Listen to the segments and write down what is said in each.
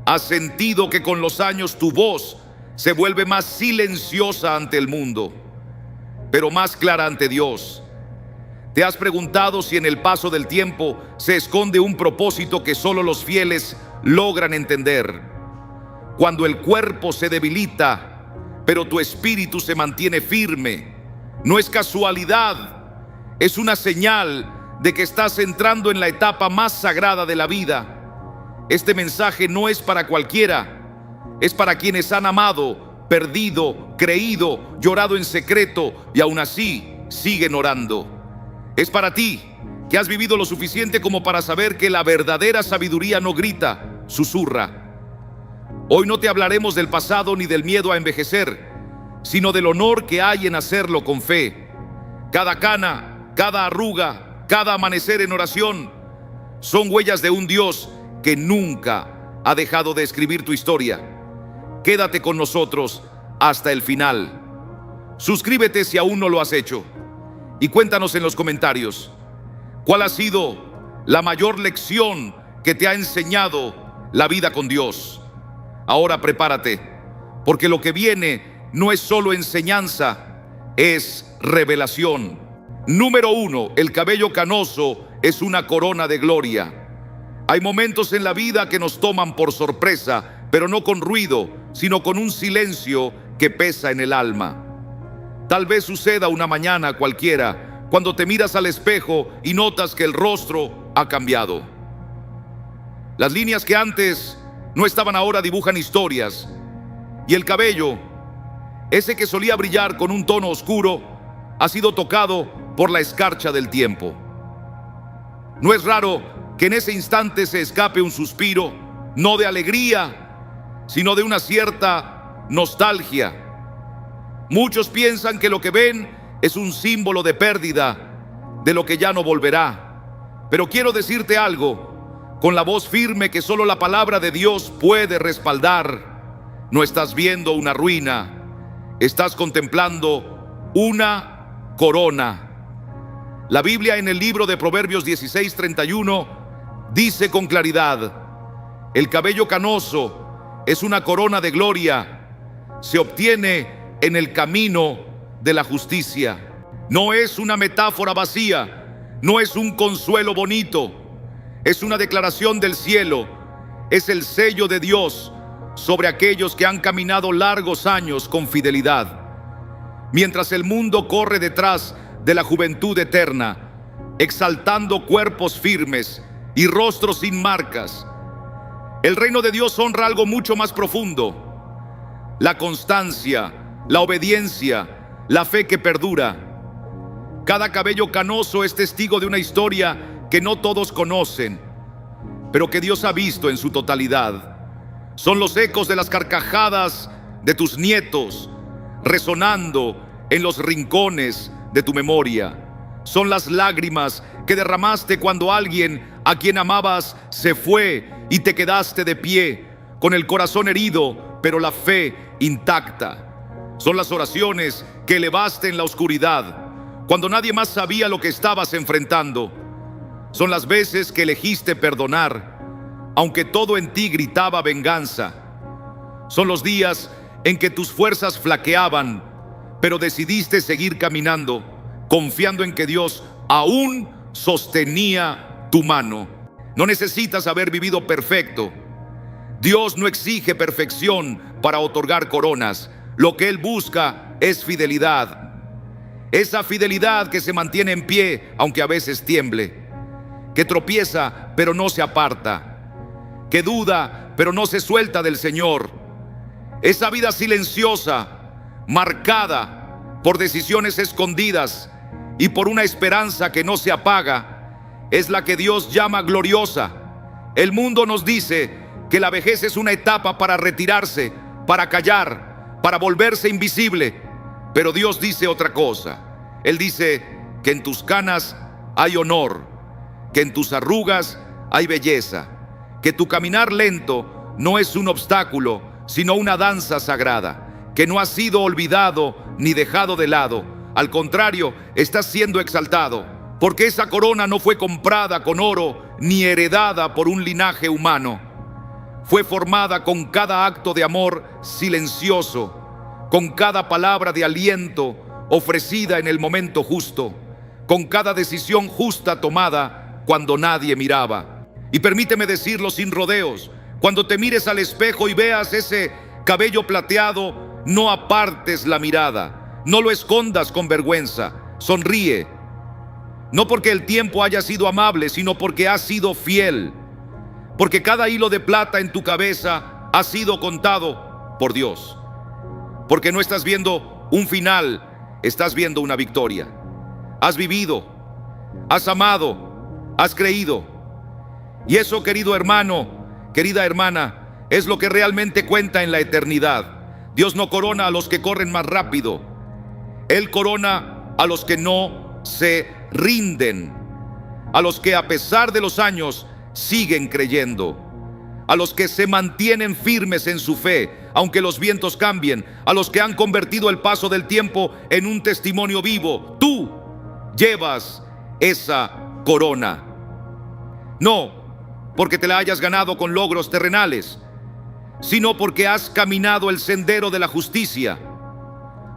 Has sentido que con los años tu voz se vuelve más silenciosa ante el mundo, pero más clara ante Dios. Te has preguntado si en el paso del tiempo se esconde un propósito que solo los fieles logran entender. Cuando el cuerpo se debilita, pero tu espíritu se mantiene firme, no es casualidad, es una señal de que estás entrando en la etapa más sagrada de la vida. Este mensaje no es para cualquiera, es para quienes han amado, perdido, creído, llorado en secreto y aún así siguen orando. Es para ti, que has vivido lo suficiente como para saber que la verdadera sabiduría no grita, susurra. Hoy no te hablaremos del pasado ni del miedo a envejecer, sino del honor que hay en hacerlo con fe. Cada cana, cada arruga, cada amanecer en oración son huellas de un Dios que nunca ha dejado de escribir tu historia. Quédate con nosotros hasta el final. Suscríbete si aún no lo has hecho y cuéntanos en los comentarios cuál ha sido la mayor lección que te ha enseñado la vida con Dios. Ahora prepárate, porque lo que viene no es solo enseñanza, es revelación. Número 1, el cabello canoso es una corona de gloria. Hay momentos en la vida que nos toman por sorpresa, pero no con ruido, sino con un silencio que pesa en el alma. Tal vez suceda una mañana cualquiera, cuando te miras al espejo y notas que el rostro ha cambiado. Las líneas que antes no estaban ahora dibujan historias, y el cabello, ese que solía brillar con un tono oscuro, ha sido tocado por la escarcha del tiempo. No es raro que en ese instante se escape un suspiro, no de alegría, sino de una cierta nostalgia. Muchos piensan que lo que ven es un símbolo de pérdida, de lo que ya no volverá. Pero quiero decirte algo, con la voz firme que solo la palabra de Dios puede respaldar. No estás viendo una ruina, estás contemplando una corona. La Biblia en el libro de Proverbios 16:31 dice con claridad: el cabello canoso es una corona de gloria, se obtiene en el camino de la justicia. No es una metáfora vacía, no es un consuelo bonito, es una declaración del cielo, es el sello de Dios sobre aquellos que han caminado largos años con fidelidad. Mientras el mundo corre detrás de la juventud eterna, exaltando cuerpos firmes y rostros sin marcas, el reino de Dios honra algo mucho más profundo: la constancia, la obediencia, la fe que perdura. Cada cabello canoso es testigo de una historia que no todos conocen, pero que Dios ha visto en su totalidad. Son los ecos de las carcajadas de tus nietos resonando en los rincones de tu memoria. Son las lágrimas que derramaste cuando alguien a quien amabas se fue y te quedaste de pie, con el corazón herido, pero la fe intacta. Son las oraciones que elevaste en la oscuridad, cuando nadie más sabía lo que estabas enfrentando. Son las veces que elegiste perdonar, aunque todo en ti gritaba venganza. Son los días en que tus fuerzas flaqueaban, pero decidiste seguir caminando, confiando en que Dios aún sostenía tu mano. No necesitas haber vivido perfecto. Dios no exige perfección para otorgar coronas. Lo que Él busca es fidelidad. Esa fidelidad que se mantiene en pie aunque a veces tiemble, que tropieza pero no se aparta, que duda pero no se suelta del Señor. Esa vida silenciosa, marcada por decisiones escondidas y por una esperanza que no se apaga, es la que Dios llama gloriosa. El mundo nos dice que la vejez es una etapa para retirarse, para callar, para volverse invisible, pero Dios dice otra cosa. Él dice que en tus canas hay honor, que en tus arrugas hay belleza, que tu caminar lento no es un obstáculo, sino una danza sagrada, que no has sido olvidado ni dejado de lado. Al contrario, estás siendo exaltado, porque esa corona no fue comprada con oro ni heredada por un linaje humano. fue formada con cada acto de amor silencioso, con cada palabra de aliento ofrecida en el momento justo, con cada decisión justa tomada cuando nadie miraba. Y permíteme decirlo sin rodeos: cuando te mires al espejo y veas ese cabello plateado, no apartes la mirada, no lo escondas con vergüenza, sonríe. No porque el tiempo haya sido amable, sino porque has sido fiel, porque cada hilo de plata en tu cabeza ha sido contado por Dios, porque no estás viendo un final, estás viendo una victoria. Has vivido, has amado, has creído. Y eso, querido hermano, querida hermana, es lo que realmente cuenta en la eternidad. Dios no corona a los que corren más rápido. Él corona a los que no se rinden, a los que a pesar de los años siguen creyendo, a los que se mantienen firmes en su fe, aunque los vientos cambien, a los que han convertido el paso del tiempo en un testimonio vivo. Tú llevas esa corona, no porque te la hayas ganado con logros terrenales, sino porque has caminado el sendero de la justicia,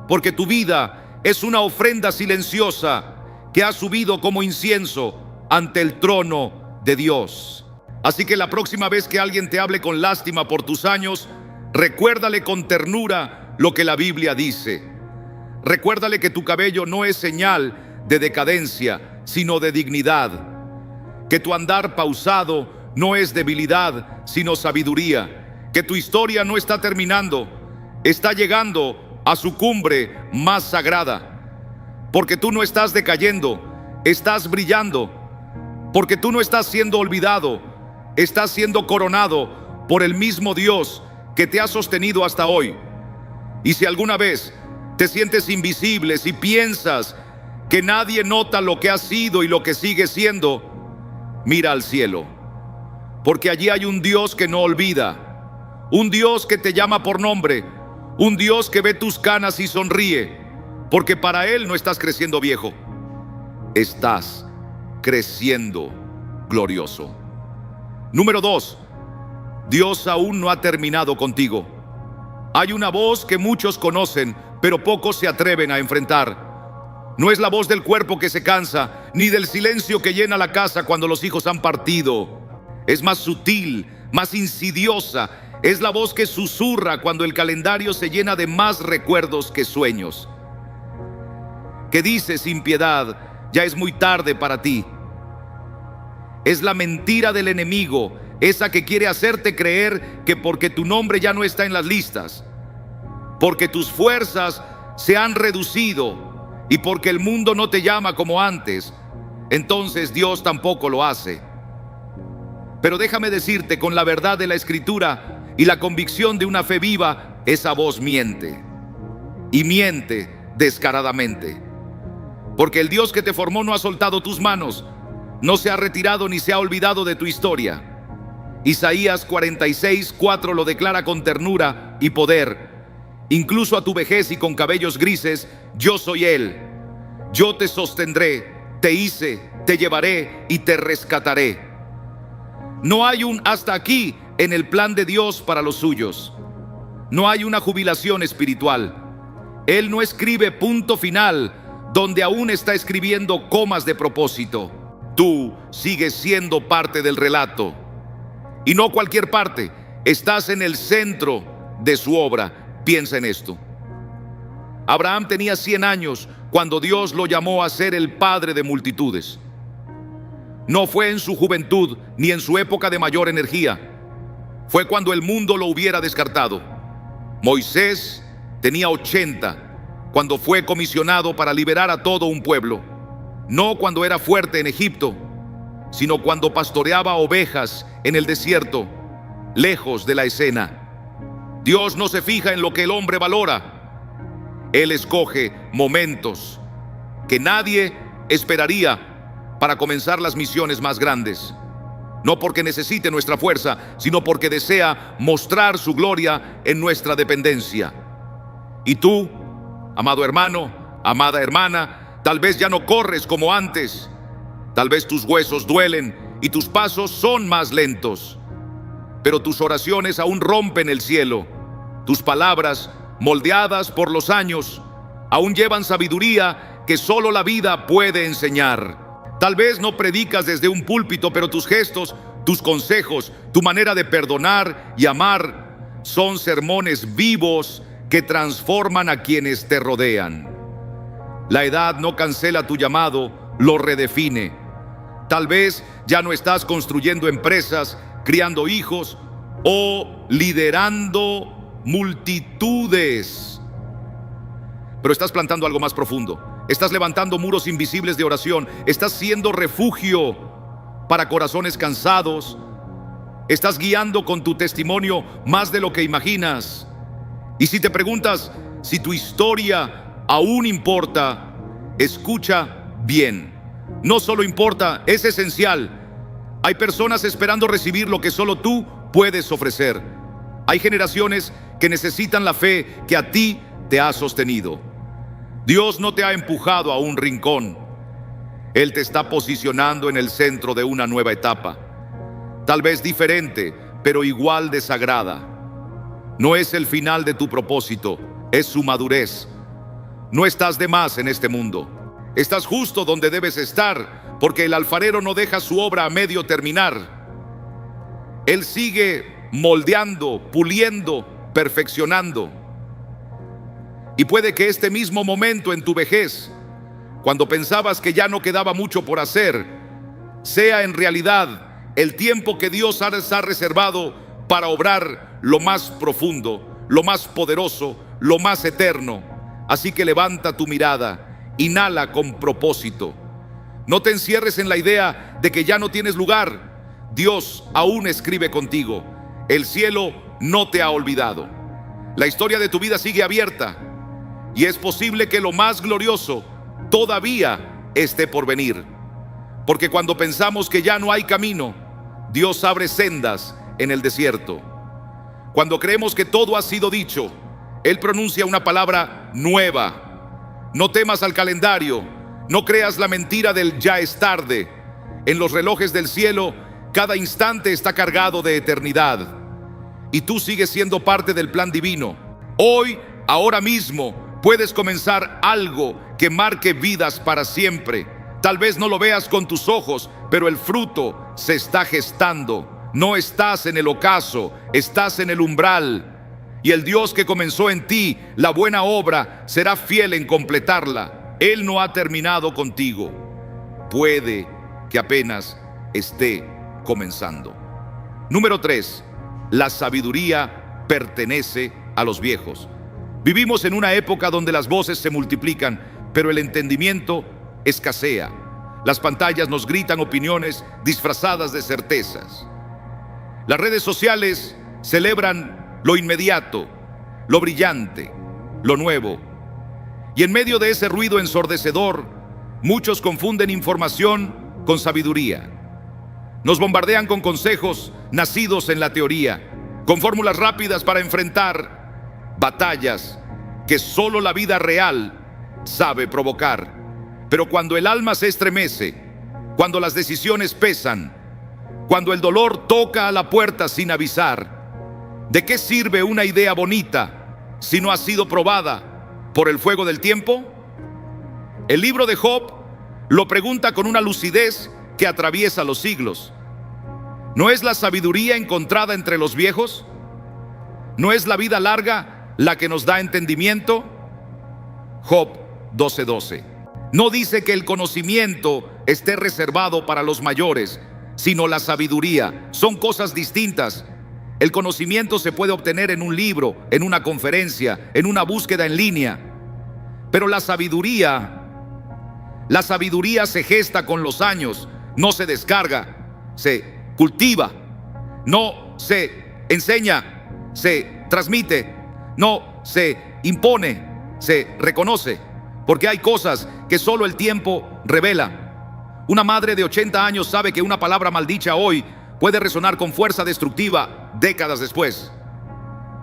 porque tu vida es una ofrenda silenciosa que ha subido como incienso ante el trono de Dios. Así que la próxima vez que alguien te hable con lástima por tus años, recuérdale con ternura lo que la Biblia dice. Recuérdale que tu cabello no es señal de decadencia, sino de dignidad. Que tu andar pausado no es debilidad, sino sabiduría. Que tu historia no está terminando, está llegando a su cumbre más sagrada. Porque tú no estás decayendo, estás brillando. Porque tú no estás siendo olvidado, estás siendo coronado por el mismo Dios que te ha sostenido hasta hoy. Y si alguna vez te sientes invisible, si piensas que nadie nota lo que has sido y lo que sigues siendo, mira al cielo, porque allí hay un Dios que no olvida, un Dios que te llama por nombre, un Dios que ve tus canas y sonríe, porque para Él no estás creciendo viejo, estás creciendo glorioso. Número 2, Dios aún no ha terminado contigo. Hay una voz que muchos conocen, pero pocos se atreven a enfrentar. No es la voz del cuerpo que se cansa, ni del silencio que llena la casa cuando los hijos han partido. Es más sutil, más insidiosa. Es la voz que susurra cuando el calendario se llena de más recuerdos que sueños. Que dice sin piedad: ya es muy tarde para ti. Es la mentira del enemigo, esa que quiere hacerte creer que porque tu nombre ya no está en las listas, porque tus fuerzas se han reducido y porque el mundo no te llama como antes, entonces Dios tampoco lo hace. Pero déjame decirte, con la verdad de la Escritura y la convicción de una fe viva, esa voz miente, y miente descaradamente. Porque el Dios que te formó no ha soltado tus manos, no se ha retirado ni se ha olvidado de tu historia. Isaías 46:4 lo declara con ternura y poder. Incluso a tu vejez y con cabellos grises, yo soy Él. Yo te sostendré, te hice, te llevaré y te rescataré. No hay un hasta aquí en el plan de Dios para los suyos. No hay una jubilación espiritual. Él no escribe punto final donde aún está escribiendo comas de propósito. Tú sigues siendo parte del relato. Y no cualquier parte. Estás en el centro de su obra. Piensa en esto. Abraham tenía 100 años cuando Dios lo llamó a ser el padre de multitudes. No fue en su juventud ni en su época de mayor energía. Fue cuando el mundo lo hubiera descartado. Moisés tenía 80 cuando fue comisionado para liberar a todo un pueblo. No cuando era fuerte en Egipto, sino cuando pastoreaba ovejas en el desierto, lejos de la escena. Dios no se fija en lo que el hombre valora. Él escoge momentos que nadie esperaría para comenzar las misiones más grandes. No porque necesite nuestra fuerza, sino porque desea mostrar su gloria en nuestra dependencia. Y tú, amado hermano, amada hermana, tal vez ya no corres como antes. Tal vez tus huesos duelen y tus pasos son más lentos. pero tus oraciones aún rompen el cielo. Tus palabras, moldeadas por los años, aún llevan sabiduría que solo la vida puede enseñar. Tal vez no predicas desde un púlpito, pero tus gestos, tus consejos, tu manera de perdonar y amar son sermones vivos que transforman a quienes te rodean. La edad no cancela tu llamado, lo redefine. Tal vez ya no estás construyendo empresas, criando hijos o liderando multitudes, pero estás plantando algo más profundo. Estás levantando muros invisibles de oración. Estás siendo refugio para corazones cansados. Estás guiando con tu testimonio más de lo que imaginas. Y si te preguntas si tu historia aún importa, escucha bien. No solo importa, es esencial. Hay personas esperando recibir lo que solo tú puedes ofrecer. Hay generaciones que necesitan la fe que a ti te ha sostenido. Dios no te ha empujado a un rincón. Él te está posicionando en el centro de una nueva etapa. Tal vez diferente, pero igual de sagrada. No es el final de tu propósito, es su madurez. No estás de más en este mundo. Estás justo donde debes estar, porque el alfarero no deja su obra a medio terminar. Él sigue moldeando, puliendo, perfeccionando. Y puede que este mismo momento en tu vejez, cuando pensabas que ya no quedaba mucho por hacer, sea en realidad el tiempo que Dios ha reservado para obrar lo más profundo, lo más poderoso, lo más eterno. Así que levanta tu mirada, inhala con propósito. No te encierres en la idea de que ya no tienes lugar. Dios aún escribe contigo. El cielo no te ha olvidado. La historia de tu vida sigue abierta. Y es posible que lo más glorioso todavía esté por venir. Porque cuando pensamos que ya no hay camino, Dios abre sendas en el desierto. Cuando creemos que todo ha sido dicho, Él pronuncia una palabra nueva. No temas al calendario, no creas la mentira del ya es tarde. En los relojes del cielo, cada instante está cargado de eternidad. Y tú sigues siendo parte del plan divino. Hoy, ahora mismo, puedes comenzar algo que marque vidas para siempre. Tal vez no lo veas con tus ojos, pero el fruto se está gestando. No estás en el ocaso, estás en el umbral. Y el Dios que comenzó en ti la buena obra será fiel en completarla. Él no ha terminado contigo. Puede que apenas esté comenzando. Número 3. La sabiduría pertenece a los viejos. Vivimos en una época donde las voces se multiplican, pero el entendimiento escasea. Las pantallas nos gritan opiniones disfrazadas de certezas. Las redes sociales celebran lo inmediato, lo brillante, lo nuevo. Y en medio de ese ruido ensordecedor, muchos confunden información con sabiduría. Nos bombardean con consejos nacidos en la teoría, con fórmulas rápidas para enfrentar batallas que solo la vida real sabe provocar. Pero cuando el alma se estremece, cuando las decisiones pesan, cuando el dolor toca a la puerta sin avisar, ¿de qué sirve una idea bonita si no ha sido probada por el fuego del tiempo? El libro de Job lo pregunta con una lucidez que atraviesa los siglos. ¿No es la sabiduría encontrada entre los viejos? ¿No es la vida larga la que nos da entendimiento? Job 12:12. No dice que el conocimiento esté reservado para los mayores, sino la sabiduría. Son cosas distintas. El conocimiento se puede obtener en un libro, en una conferencia, en una búsqueda en línea. Pero la sabiduría se gesta con los años, no se descarga, se cultiva, no se enseña, se transmite, no se impone, se reconoce, porque hay cosas que solo el tiempo revela. Una madre de 80 años sabe que una palabra maldicha hoy puede resonar con fuerza destructiva décadas después.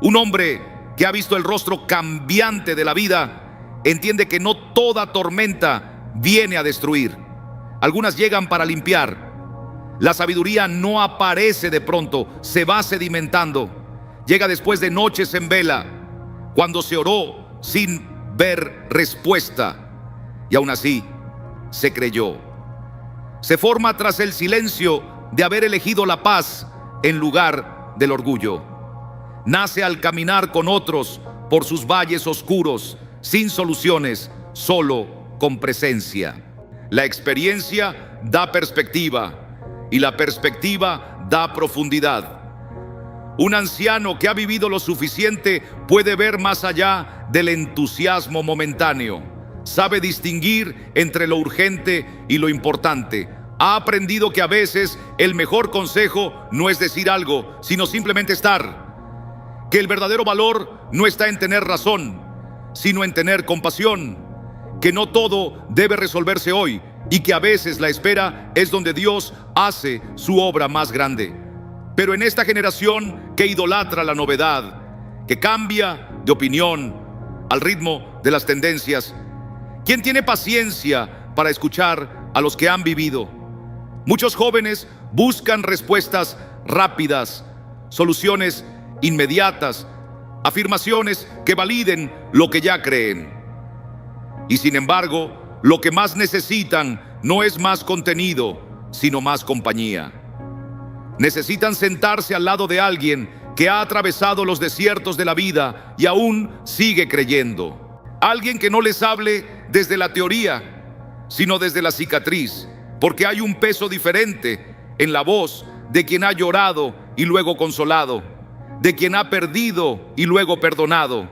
Un hombre que ha visto el rostro cambiante de la vida entiende que no toda tormenta viene a destruir. Algunas llegan para limpiar, La sabiduría no aparece de pronto, se va sedimentando. Llega después de noches en vela, cuando se oró sin ver respuesta, y aún así se creyó. Se forma tras el silencio de haber elegido la paz en lugar del orgullo. Nace al caminar con otros por sus valles oscuros, sin soluciones, solo con presencia. La experiencia da perspectiva y la perspectiva da profundidad. Un anciano que ha vivido lo suficiente puede ver más allá del entusiasmo momentáneo. Sabe distinguir entre lo urgente y lo importante. Ha aprendido que a veces el mejor consejo no es decir algo, sino simplemente estar. Que el verdadero valor no está en tener razón, sino en tener compasión. Que no todo debe resolverse hoy y que a veces la espera es donde Dios hace su obra más grande. Pero en esta generación que idolatra la novedad, que cambia de opinión al ritmo de las tendencias, ¿quién tiene paciencia para escuchar a los que han vivido? Muchos jóvenes buscan respuestas rápidas, soluciones inmediatas, afirmaciones que validen lo que ya creen. Y sin embargo, lo que más necesitan no es más contenido, sino más compañía. Necesitan sentarse al lado de alguien que ha atravesado los desiertos de la vida y aún sigue creyendo. Alguien que no les hable desde la teoría, sino desde la cicatriz, porque hay un peso diferente en la voz de quien ha llorado y luego consolado, de quien ha perdido y luego perdonado,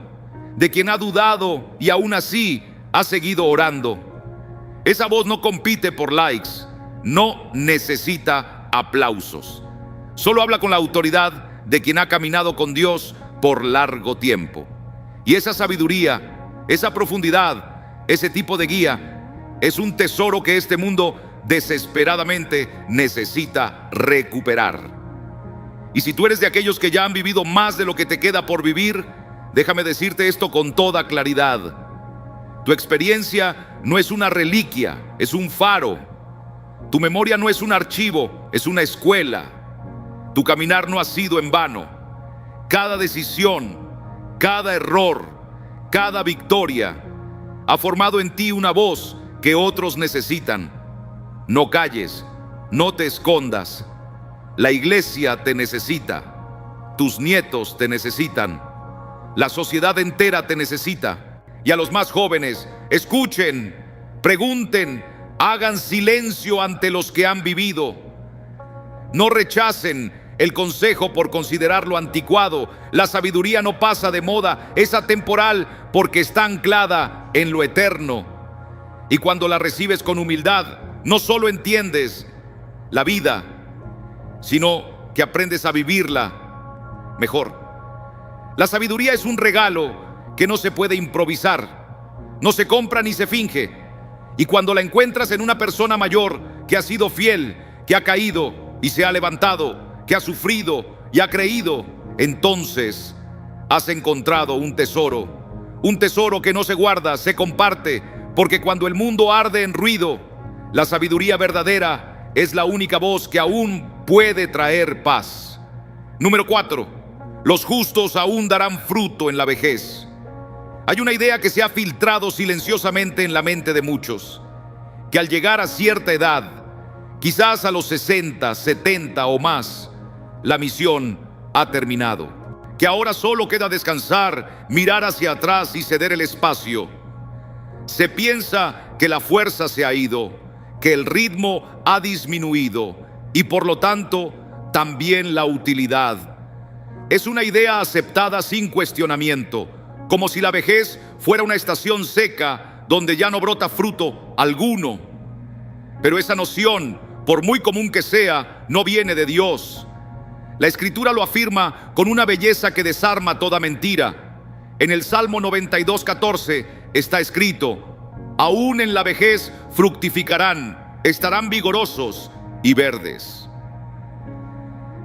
de quien ha dudado y aún así ha seguido orando. Esa voz no compite por likes, no necesita aplausos. Solo habla con la autoridad de quien ha caminado con Dios por largo tiempo. Y esa sabiduría, esa profundidad, ese tipo de guía, es un tesoro que este mundo desesperadamente necesita recuperar. Y si tú eres de aquellos que ya han vivido más de lo que te queda por vivir, déjame decirte esto con toda claridad. Tu experiencia no es una reliquia, es un faro. Tu memoria no es un archivo, es una escuela. Tu caminar no ha sido en vano. Cada decisión, cada error, cada victoria ha formado en ti una voz que otros necesitan. No calles, no te escondas. La iglesia te necesita, tus nietos te necesitan, la sociedad entera te necesita. Y a los más jóvenes, escuchen, pregunten, hagan silencio ante los que han vivido. No rechacen el consejo por considerarlo anticuado. La sabiduría no pasa de moda, es atemporal porque está anclada en lo eterno. Y cuando la recibes con humildad, no solo entiendes la vida, sino que aprendes a vivirla mejor. La sabiduría es un regalo que no se puede improvisar, no se compra ni se finge. Y cuando la encuentras en una persona mayor que ha sido fiel, que ha caído y se ha levantado, que ha sufrido y ha creído, entonces has encontrado un tesoro que no se guarda, se comparte, porque cuando el mundo arde en ruido, la sabiduría verdadera es la única voz que aún puede traer paz. Número 4. Los justos aún darán fruto en la vejez. Hay una idea que se ha filtrado silenciosamente en la mente de muchos, que al llegar a cierta edad, quizás a los 60, 70 o más, la misión ha terminado, que ahora solo queda descansar, mirar hacia atrás y ceder el espacio. Se piensa que la fuerza se ha ido, que el ritmo ha disminuido y por lo tanto también la utilidad. Es una idea aceptada sin cuestionamiento, como si la vejez fuera una estación seca donde ya no brota fruto alguno. Pero esa noción, por muy común que sea, no viene de Dios. La Escritura lo afirma con una belleza que desarma toda mentira. En el Salmo 92:14 está escrito: aún en la vejez fructificarán, estarán vigorosos y verdes.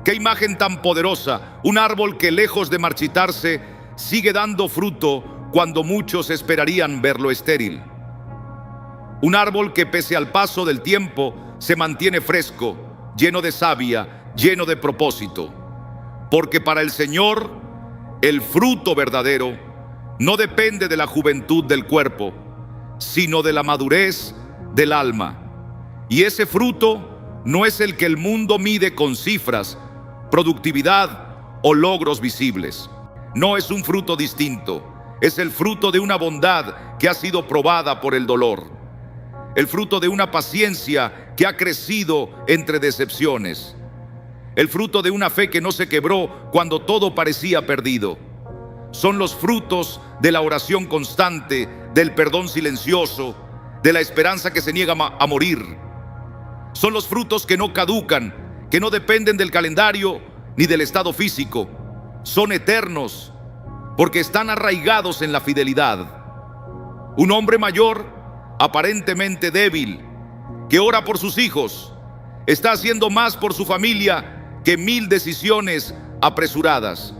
Qué imagen tan poderosa, un árbol que lejos de marchitarse sigue dando fruto cuando muchos esperarían verlo estéril. Un árbol que pese al paso del tiempo se mantiene fresco, lleno de savia, lleno de propósito. Porque para el Señor, el fruto verdadero no depende de la juventud del cuerpo, sino de la madurez del alma. Y ese fruto no es el que el mundo mide con cifras, productividad o logros visibles. No es un fruto distinto, es el fruto de una bondad que ha sido probada por el dolor, el fruto de una paciencia que ha crecido entre decepciones, el fruto de una fe que no se quebró cuando todo parecía perdido. Son los frutos de la oración constante, del perdón silencioso, de la esperanza que se niega a morir. Son los frutos que no caducan, que no dependen del calendario ni del estado físico. Son eternos porque están arraigados en la fidelidad. Un hombre mayor, aparentemente débil, que ora por sus hijos, está haciendo más por su familia que 1000 decisiones apresuradas.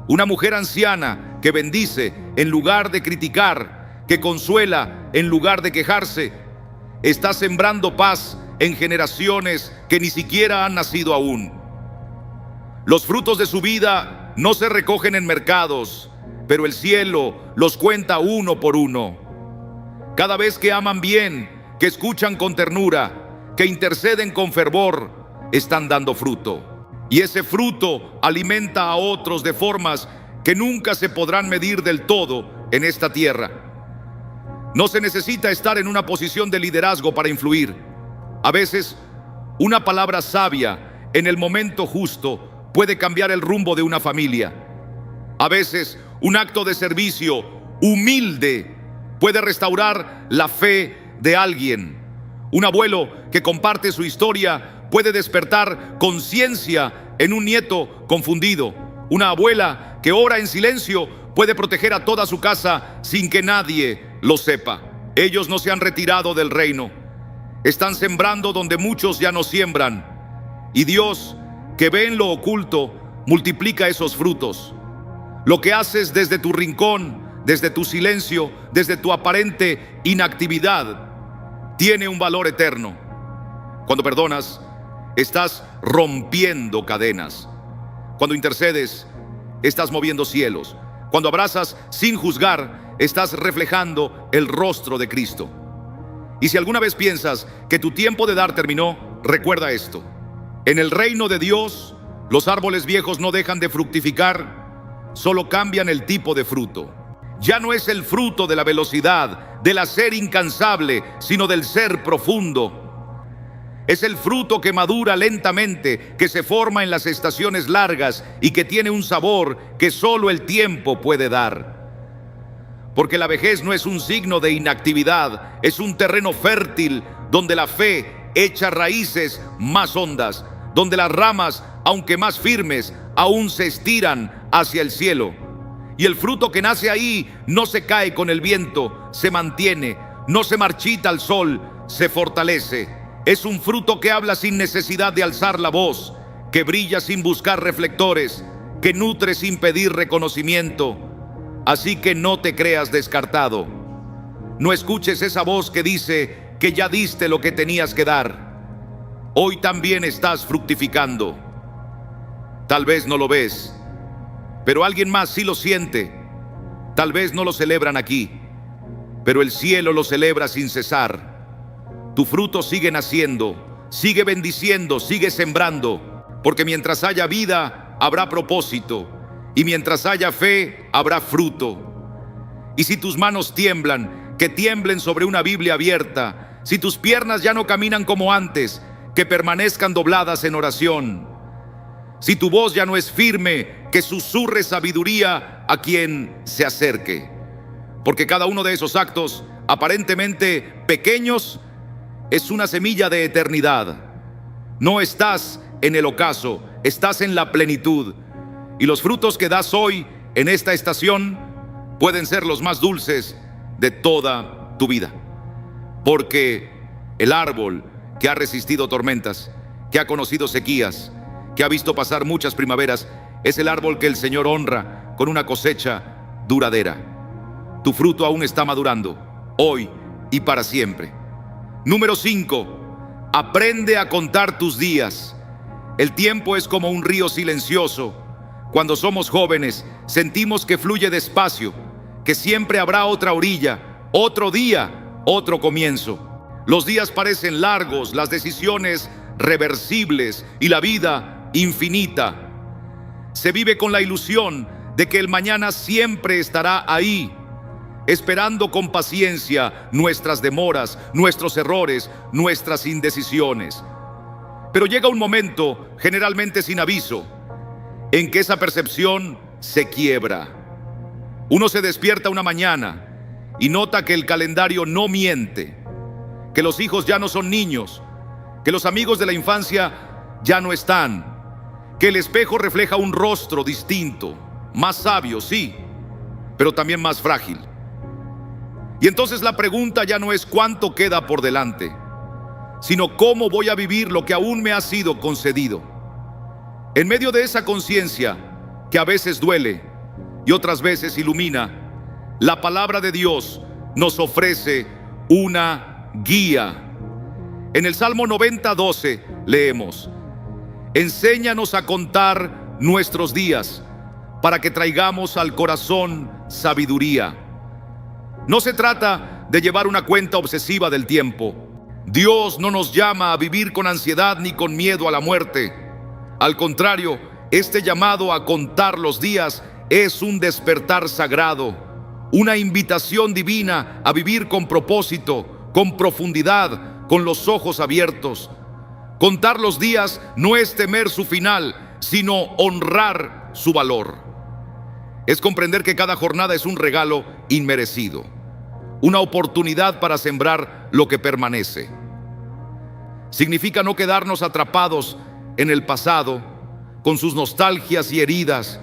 Una mujer anciana que bendice en lugar de criticar, que consuela en lugar de quejarse, está sembrando paz en generaciones que ni siquiera han nacido aún. Los frutos de su vida no se recogen en mercados, pero el cielo los cuenta uno por uno. Cada vez que aman bien, que escuchan con ternura, que interceden con fervor, están dando fruto. Y ese fruto alimenta a otros de formas que nunca se podrán medir del todo en esta tierra. No se necesita estar en una posición de liderazgo para influir. A veces, una palabra sabia en el momento justo puede cambiar el rumbo de una familia. A veces, un acto de servicio humilde puede restaurar la fe de alguien. Un abuelo que comparte su historia puede despertar conciencia en un nieto confundido. Una abuela que ora en silencio puede proteger a toda su casa sin que nadie lo sepa. Ellos no se han retirado del reino. Están sembrando donde muchos ya no siembran. Y Dios, que ve en lo oculto, multiplica esos frutos. Lo que haces desde tu rincón, desde tu silencio, desde tu aparente inactividad, tiene un valor eterno. Cuando perdonas, estás rompiendo cadenas. Cuando intercedes, estás moviendo cielos. Cuando abrazas sin juzgar, estás reflejando el rostro de Cristo. Y si alguna vez piensas que tu tiempo de dar terminó, recuerda esto. En el reino de Dios, los árboles viejos no dejan de fructificar, solo cambian el tipo de fruto. Ya no es el fruto de la velocidad, del hacer incansable, sino del ser profundo. Es el fruto que madura lentamente, que se forma en las estaciones largas y que tiene un sabor que solo el tiempo puede dar. Porque la vejez no es un signo de inactividad, es un terreno fértil donde la fe echa raíces más hondas, donde las ramas, aunque más firmes, aún se estiran hacia el cielo. Y el fruto que nace ahí no se cae con el viento, se mantiene, no se marchita al sol, se fortalece. Es un fruto que habla sin necesidad de alzar la voz, que brilla sin buscar reflectores, que nutre sin pedir reconocimiento. Así que no te creas descartado. No escuches esa voz que dice que ya diste lo que tenías que dar. Hoy también estás fructificando. Tal vez no lo ves, pero alguien más sí lo siente. Tal vez no lo celebran aquí, pero el cielo lo celebra sin cesar. Tu fruto sigue naciendo, sigue bendiciendo, sigue sembrando, porque mientras haya vida, habrá propósito, y mientras haya fe, habrá fruto. Y si tus manos tiemblan, que tiemblen sobre una Biblia abierta. Si tus piernas ya no caminan como antes, que permanezcan dobladas en oración. Si tu voz ya no es firme, que susurre sabiduría a quien se acerque. Porque cada uno de esos actos, aparentemente pequeños, es una semilla de eternidad. No estás en el ocaso, estás en la plenitud. Y los frutos que das hoy en esta estación pueden ser los más dulces de toda tu vida. Porque el árbol que ha resistido tormentas, que ha conocido sequías, que ha visto pasar muchas primaveras, es el árbol que el Señor honra con una cosecha duradera. Tu fruto aún está madurando, hoy y para siempre. Número 5. Aprende a contar tus días. El tiempo es como un río silencioso. Cuando somos jóvenes, sentimos que fluye despacio, que siempre habrá otra orilla, otro día, otro comienzo. Los días parecen largos, las decisiones reversibles y la vida infinita. Se vive con la ilusión de que el mañana siempre estará ahí, esperando con paciencia nuestras demoras, nuestros errores, nuestras indecisiones. Pero llega un momento, generalmente sin aviso, en que esa percepción se quiebra. Uno se despierta una mañana y nota que el calendario no miente, que los hijos ya no son niños, que los amigos de la infancia ya no están, que el espejo refleja un rostro distinto, más sabio, sí, pero también más frágil. Y entonces la pregunta ya no es cuánto queda por delante, sino cómo voy a vivir lo que aún me ha sido concedido. En medio de esa conciencia, que a veces duele y otras veces ilumina, la palabra de Dios nos ofrece una guía. En el Salmo 90:12 leemos: enséñanos a contar nuestros días, para que traigamos al corazón sabiduría. No se trata de llevar una cuenta obsesiva del tiempo. Dios no nos llama a vivir con ansiedad ni con miedo a la muerte. Al contrario, este llamado a contar los días es un despertar sagrado, una invitación divina a vivir con propósito, con profundidad, con los ojos abiertos. Contar los días no es temer su final, sino honrar su valor. Es comprender que cada jornada es un regalo inmerecido, una oportunidad para sembrar lo que permanece. Significa no quedarnos atrapados en el pasado, con sus nostalgias y heridas,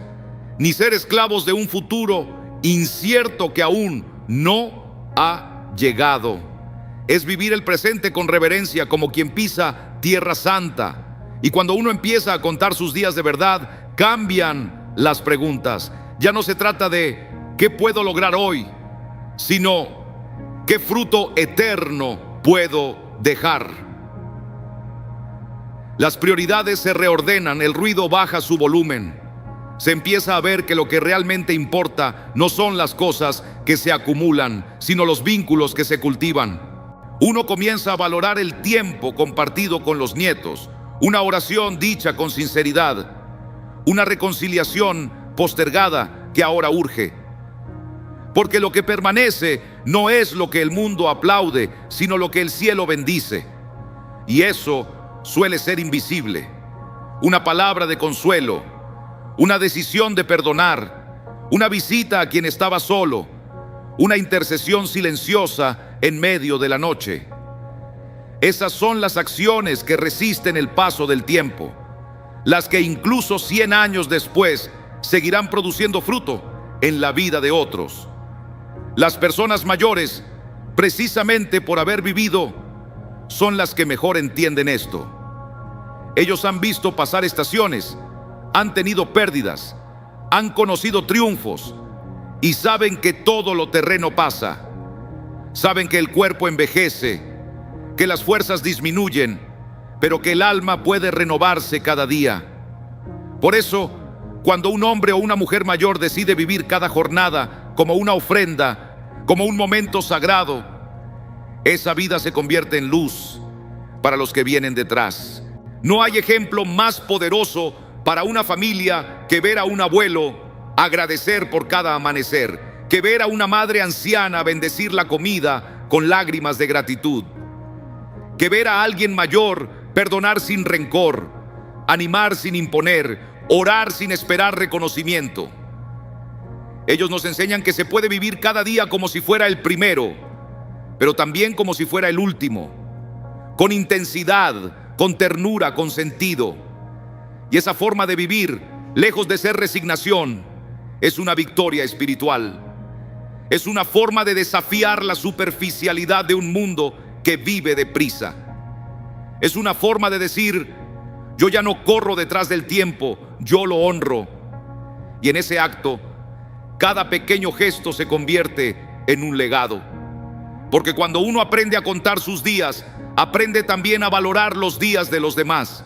ni ser esclavos de un futuro incierto que aún no ha llegado. Es vivir el presente con reverencia, como quien pisa tierra santa. Y cuando uno empieza a contar sus días de verdad, cambian las preguntas. Ya no se trata de ¿qué puedo lograr hoy?, sino ¿qué fruto eterno puedo dejar? Las prioridades se reordenan, el ruido baja su volumen. Se empieza a ver que lo que realmente importa no son las cosas que se acumulan, sino los vínculos que se cultivan. Uno comienza a valorar el tiempo compartido con los nietos, una oración dicha con sinceridad, una reconciliación postergada que ahora urge. Porque lo que permanece no es lo que el mundo aplaude, sino lo que el cielo bendice. Y eso suele ser invisible. Una palabra de consuelo, una decisión de perdonar, una visita a quien estaba solo, una intercesión silenciosa en medio de la noche. Esas son las acciones que resisten el paso del tiempo, las que incluso 100 años después seguirán produciendo fruto en la vida de otros. Las personas mayores, precisamente por haber vivido, son las que mejor entienden esto. Ellos han visto pasar estaciones, han tenido pérdidas, han conocido triunfos y saben que todo lo terreno pasa. Saben que el cuerpo envejece, que las fuerzas disminuyen, pero que el alma puede renovarse cada día. Por eso, cuando un hombre o una mujer mayor decide vivir cada jornada como una ofrenda, como un momento sagrado, esa vida se convierte en luz para los que vienen detrás. No hay ejemplo más poderoso para una familia que ver a un abuelo agradecer por cada amanecer, que ver a una madre anciana bendecir la comida con lágrimas de gratitud, que ver a alguien mayor perdonar sin rencor, animar sin imponer, orar sin esperar reconocimiento. Ellos nos enseñan que se puede vivir cada día como si fuera el primero, pero también como si fuera el último, con intensidad, con ternura, con sentido. Y esa forma de vivir, lejos de ser resignación, es una victoria espiritual. Es una forma de desafiar la superficialidad de un mundo que vive deprisa. Es una forma de decir: yo ya no corro detrás del tiempo, yo lo honro. Y en ese acto, cada pequeño gesto se convierte en un legado. Porque cuando uno aprende a contar sus días, aprende también a valorar los días de los demás.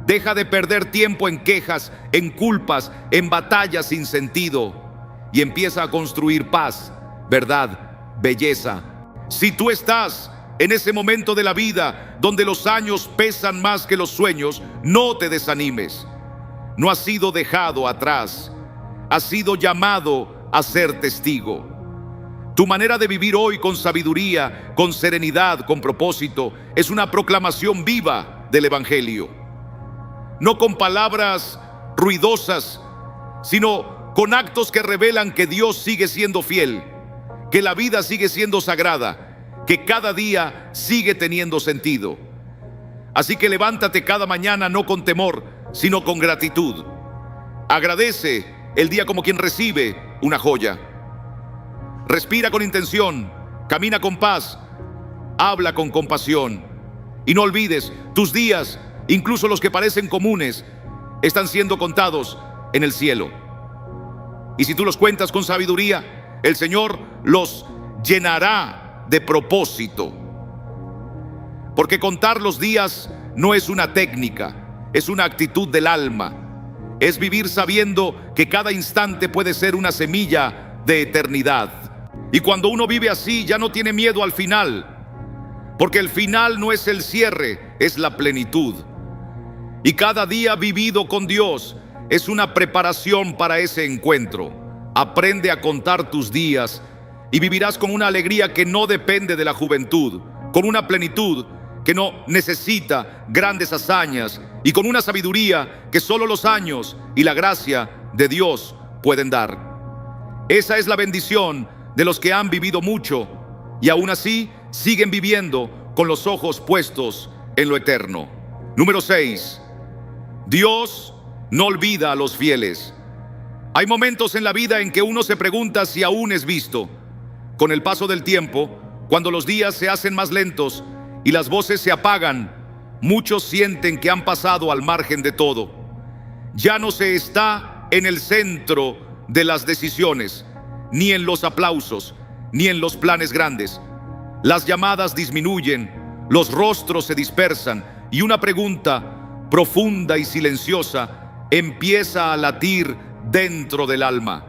Deja de perder tiempo en quejas, en culpas, en batallas sin sentido, y empieza a construir paz, verdad, belleza. Si tú estás en ese momento de la vida donde los años pesan más que los sueños, no te desanimes. No has sido dejado atrás, has sido llamado a ser testigo. Tu manera de vivir hoy con sabiduría, con serenidad, con propósito, es una proclamación viva del Evangelio. No con palabras ruidosas, sino con actos que revelan que Dios sigue siendo fiel, que la vida sigue siendo sagrada, que cada día sigue teniendo sentido. Así que levántate cada mañana no con temor, sino con gratitud. Agradece el día como quien recibe una joya. Respira con intención, camina con paz, habla con compasión. Y no olvides, tus días, incluso los que parecen comunes, están siendo contados en el cielo. Y si tú los cuentas con sabiduría, el Señor los llenará de propósito. Porque contar los días no es una técnica, es una actitud del alma. Es vivir sabiendo que cada instante puede ser una semilla de eternidad. Y cuando uno vive así, ya no tiene miedo al final, porque el final no es el cierre, es la plenitud. Y cada día vivido con Dios es una preparación para ese encuentro. Aprende a contar tus días y vivirás con una alegría que no depende de la juventud, con una plenitud que no necesita grandes hazañas y con una sabiduría que solo los años y la gracia de Dios pueden dar. Esa es la bendición de los que han vivido mucho y aún así siguen viviendo con los ojos puestos en lo eterno. Número 6. Dios no olvida a los fieles. Hay momentos en la vida en que uno se pregunta si aún es visto. Con el paso del tiempo, cuando los días se hacen más lentos y las voces se apagan, muchos sienten que han pasado al margen de todo. Ya no se está en el centro de las decisiones, ni en los aplausos, ni en los planes grandes. Las llamadas disminuyen, los rostros se dispersan y una pregunta profunda y silenciosa empieza a latir dentro del alma.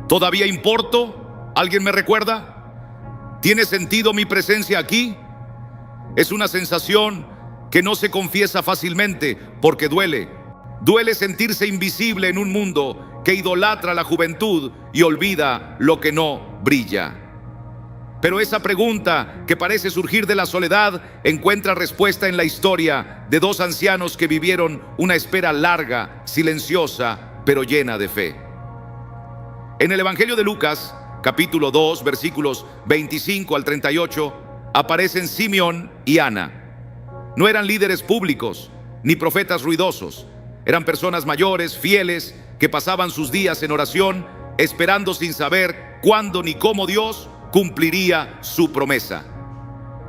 ¿Todavía importo? ¿Alguien me recuerda? ¿Tiene sentido mi presencia aquí? Es una sensación que no se confiesa fácilmente porque duele. Duele sentirse invisible en un mundo que idolatra la juventud y olvida lo que no brilla. Pero esa pregunta que parece surgir de la soledad encuentra respuesta en la historia de dos ancianos que vivieron una espera larga, silenciosa, pero llena de fe. En el Evangelio de Lucas, capítulo 2, versículos 25 al 38, aparecen Simeón y Ana. No eran líderes públicos, ni profetas ruidosos. Eran personas mayores, fieles, que pasaban sus días en oración, esperando sin saber cuándo ni cómo Dios cumpliría su promesa.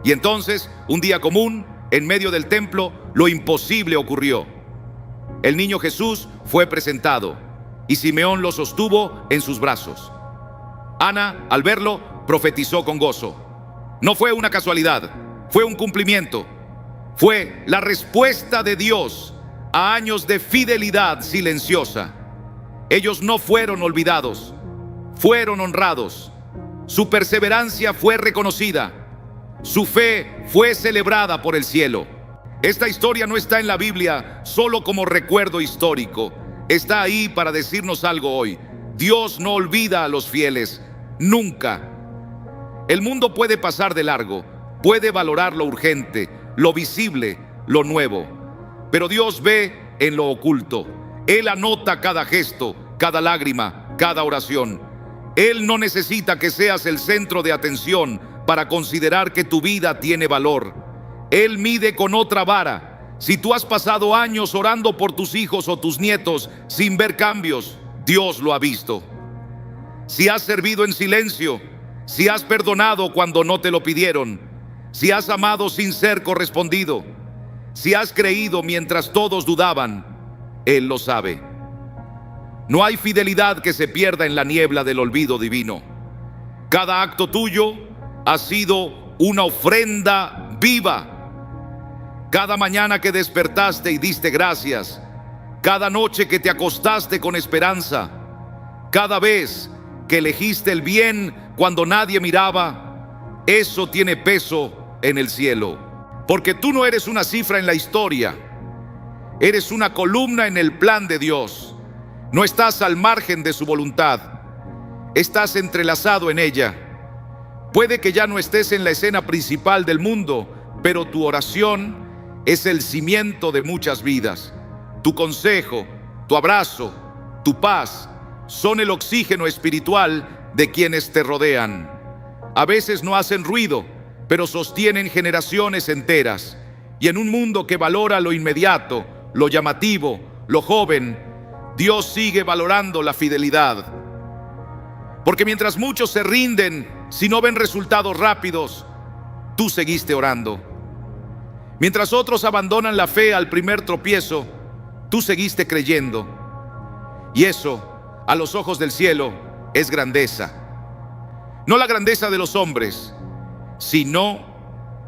Y entonces, un día común, en medio del templo, lo imposible ocurrió. El niño Jesús fue presentado y Simeón lo sostuvo en sus brazos. Ana, al verlo, profetizó con gozo. No fue una casualidad, fue un cumplimiento. Fue la respuesta de Dios a años de fidelidad silenciosa. Ellos no fueron olvidados, fueron honrados. Su perseverancia fue reconocida. Su fe fue celebrada por el cielo. Esta historia no está en la Biblia solo como recuerdo histórico. Está ahí para decirnos algo hoy. Dios no olvida a los fieles, nunca. El mundo puede pasar de largo, puede valorar lo urgente, lo visible, lo nuevo. Pero Dios ve en lo oculto. Él anota cada gesto, cada lágrima, cada oración. Él no necesita que seas el centro de atención para considerar que tu vida tiene valor. Él mide con otra vara. Si tú has pasado años orando por tus hijos o tus nietos sin ver cambios, Dios lo ha visto. Si has servido en silencio, si has perdonado cuando no te lo pidieron, si has amado sin ser correspondido, si has creído mientras todos dudaban, Él lo sabe. No hay fidelidad que se pierda en la niebla del olvido divino. Cada acto tuyo ha sido una ofrenda viva. Cada mañana que despertaste y diste gracias, cada noche que te acostaste con esperanza, cada vez que elegiste el bien cuando nadie miraba, eso tiene peso en el cielo. Porque tú no eres una cifra en la historia, eres una columna en el plan de Dios. No estás al margen de su voluntad, estás entrelazado en ella. Puede que ya no estés en la escena principal del mundo, pero tu oración es el cimiento de muchas vidas. Tu consejo, tu abrazo, tu paz son el oxígeno espiritual de quienes te rodean. A veces no hacen ruido, pero sostienen generaciones enteras. Y en un mundo que valora lo inmediato, lo llamativo, lo joven, Dios sigue valorando la fidelidad. Porque mientras muchos se rinden si no ven resultados rápidos, tú seguiste orando. Mientras otros abandonan la fe al primer tropiezo, tú seguiste creyendo. Y eso, a los ojos del cielo, es grandeza. No la grandeza de los hombres, sino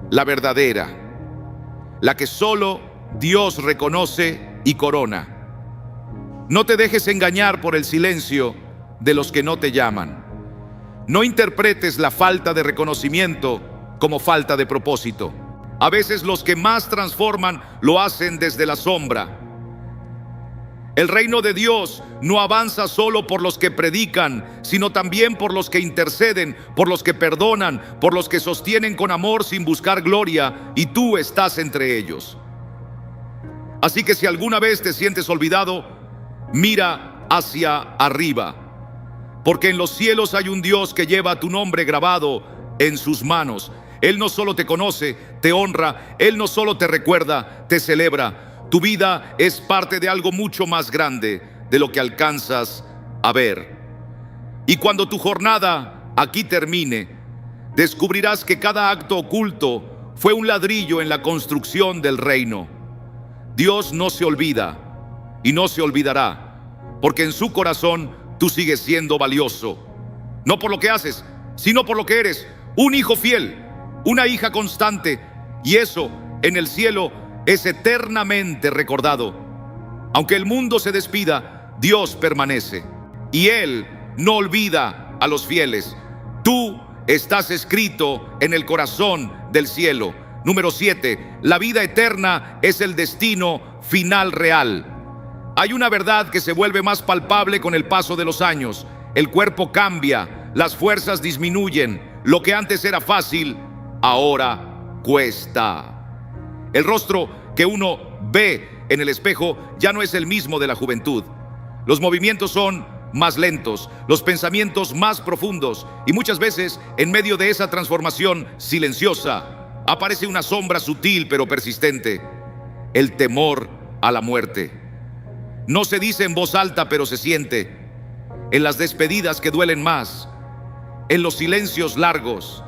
la verdadera, la que solo Dios reconoce y corona. No te dejes engañar por el silencio de los que no te llaman. No interpretes la falta de reconocimiento como falta de propósito. A veces los que más transforman lo hacen desde la sombra. El reino de Dios no avanza solo por los que predican, sino también por los que interceden, por los que perdonan, por los que sostienen con amor sin buscar gloria, y tú estás entre ellos. Así que si alguna vez te sientes olvidado, mira hacia arriba, porque en los cielos hay un Dios que lleva tu nombre grabado en sus manos. Él no solo te conoce, te honra, Él no solo te recuerda, te celebra. Tu vida es parte de algo mucho más grande de lo que alcanzas a ver. Y cuando tu jornada aquí termine, descubrirás que cada acto oculto fue un ladrillo en la construcción del reino. Dios no se olvida y no se olvidará, porque en su corazón tú sigues siendo valioso. No por lo que haces, sino por lo que eres, un hijo fiel, una hija constante, y eso en el cielo es eternamente recordado. Aunque el mundo se despida, Dios permanece, y Él no olvida a los fieles. Tú estás escrito en el corazón del cielo. Número 7, la vida eterna es el destino final real. Hay una verdad que se vuelve más palpable con el paso de los años. El cuerpo cambia, las fuerzas disminuyen. Lo que antes era fácil, ahora cuesta. El rostro que uno ve en el espejo ya no es el mismo de la juventud. Los movimientos son más lentos, los pensamientos más profundos, y muchas veces en medio de esa transformación silenciosa aparece una sombra sutil pero persistente: el temor a la muerte. No se dice en voz alta, pero se siente en las despedidas que duelen más, en los silencios largos,